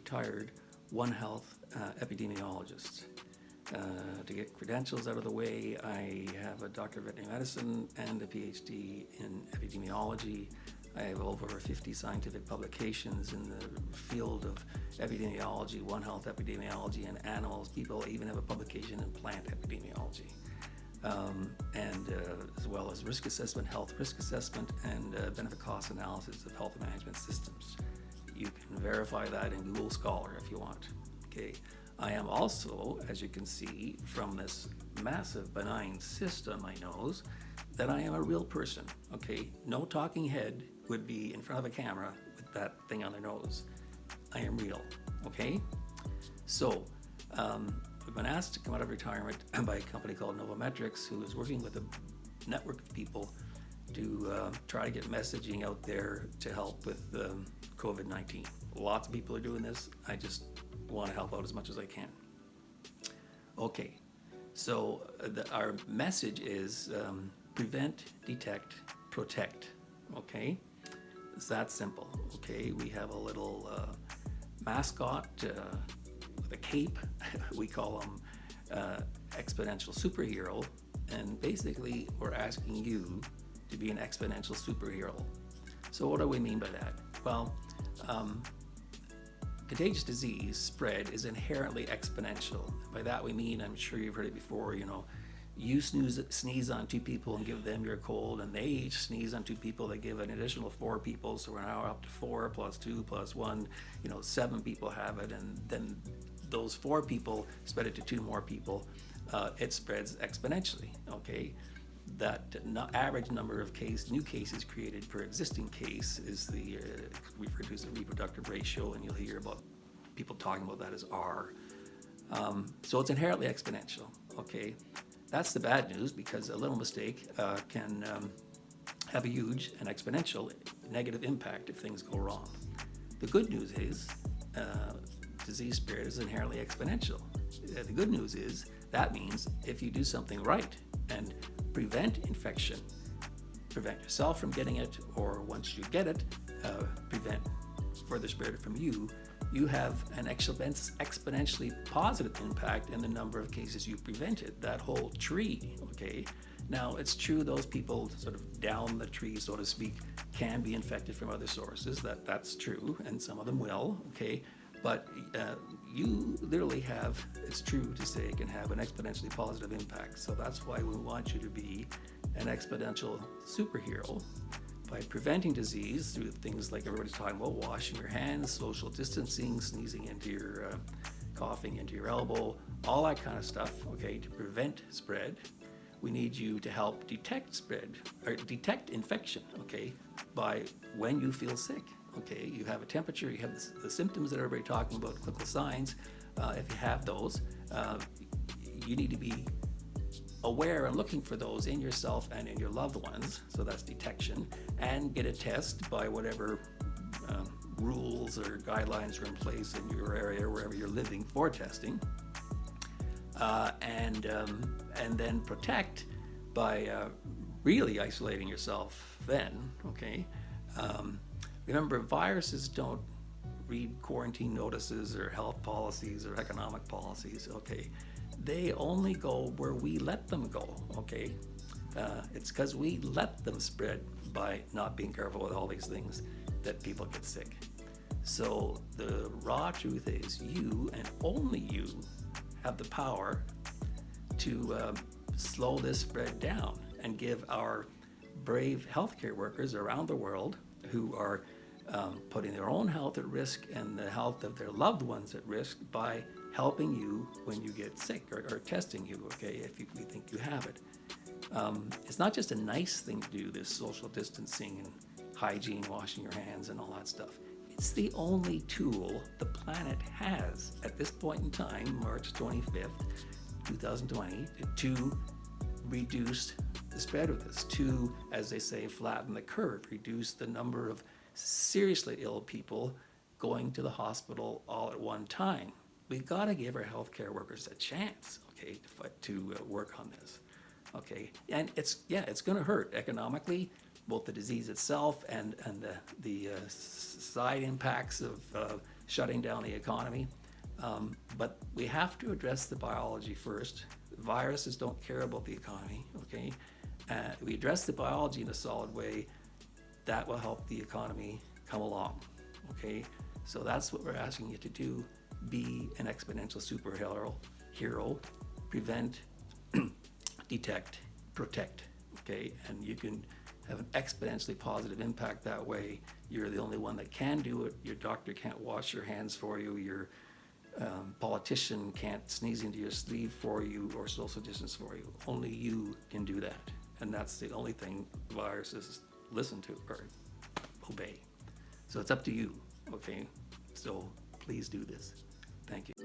retired One Health epidemiologist. To get credentials out of the way, I have a Doctor of Veterinary Medicine and a PhD in epidemiology. I have over 50 scientific publications in the field of epidemiology, One Health epidemiology, and animals. People even have a publication in plant epidemiology. As well as risk assessment, health risk assessment, and benefit cost analysis of health management systems. You can verify that in Google Scholar if you want. Okay. I am also, as you can see from this massive benign cyst on my nose, that I am a real person. Okay. No talking head would be in front of a camera with that thing on their nose. I am real. Okay. So, I've been asked to come out of retirement by a company called Novometrics, who is working with a network of people to try to get messaging out there to help with COVID-19. Lots of people are doing this. I just want to help out as much as I can. Okay, so our message is prevent, detect, protect. Okay, it's that simple. Okay, we have a little mascot with a cape. We call him exponential superhero, and basically we're asking you to be an exponential superhero. So what do we mean by that? Well, contagious disease spread is inherently exponential. By that we mean, I'm sure you've heard it before, you sneeze on 2 people and give them your cold, and they each sneeze on 2 people, they give an additional 4 people, so we're now up to 4 plus 2 plus 1, 7 people have it, and then those 4 people spread it to 2 more people. It spreads exponentially, okay? That average number of new cases created per existing case is referred to as the reproductive ratio, and you'll hear about people talking about that as R. So it's inherently exponential, okay? That's the bad news, because a little mistake can have a huge and exponential negative impact if things go wrong. The good news is disease spread is inherently exponential. The good news is that means if you do something right and prevent infection, prevent yourself from getting it, or once you get it, prevent further spread from you, you have an exponentially positive impact in the number of cases you prevented, that whole tree, okay? Now, it's true those people sort of down the tree, so to speak, can be infected from other sources, that's true, and some of them will, okay? But you literally have, it's true to say, can have an exponentially positive impact. So that's why we want you to be an exponential superhero by preventing disease through things like everybody's talking about: washing your hands, social distancing, sneezing into your, coughing into your elbow, all that kind of stuff, okay, to prevent spread. We need you to help detect spread, or detect infection, okay, by when you feel sick. Okay, you have a temperature, you have the symptoms that everybody's talking about, clinical signs. If you have those, you need to be aware and looking for those in yourself and in your loved ones. So that's detection, and get a test by whatever rules or guidelines are in place in your area, wherever you're living, for testing. And then protect by really isolating yourself then, okay? Remember, viruses don't read quarantine notices or health policies or economic policies, okay? They only go where we let them go, okay? It's because we let them spread by not being careful with all these things that people get sick. So the raw truth is you, and only you, have the power to slow this spread down and give our brave healthcare workers around the world, who are putting their own health at risk and the health of their loved ones at risk, by helping you when you get sick, or testing you, okay, if we think you have it. It's not just a nice thing to do, this social distancing and hygiene, washing your hands and all that stuff. It's the only tool the planet has at this point in time, March 25th, 2020, to reduce the spread of this, to, as they say, flatten the curve, reduce the number of seriously ill people going to the hospital all at one time. We've got to give our healthcare workers a chance, okay, to work on this, okay? And it's going to hurt economically, both the disease itself and the side impacts of shutting down the economy. But we have to address the biology first. Viruses don't care about the economy, okay? We address the biology in a solid way, that will help the economy come along, okay? So that's what we're asking you to do. Be an exponential superhero, prevent, detect, protect, okay? And you can have an exponentially positive impact that way. You're the only one that can do it. Your doctor can't wash your hands for you. Your politician can't sneeze into your sleeve for you or social distance for you. Only you can do that. And that's the only thing viruses listen to or obey. So it's up to you, okay? So please do this. Thank you.